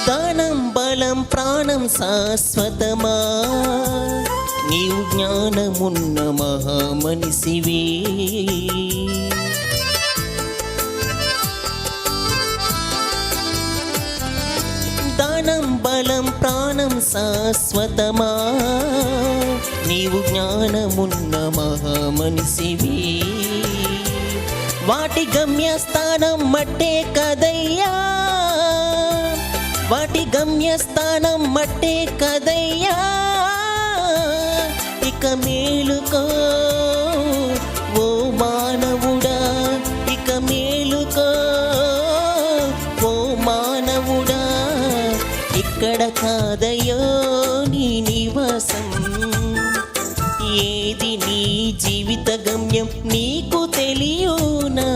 దానం బలం ప్రాణం శాశ్వతమా, నీవు జ్ఞానమున్న మహామనిషివే. దానం బలం ప్రాణం శాశ్వతమా, నీవు జ్ఞానమున్న మహామనిషివే. వాటి గమ్యస్థానం మట్టే కదయ్యా, వాటి గమ్యస్థానం మట్టే కదయ్యా. ఇక మేలుకో ఓ మానవుడా, ఇక మేలుకో ఓ మానవుడా. ఇక్కడ కాదయో నీ నివాసం, ఏది నీ జీవిత గమ్యం నీకు తెలియునా?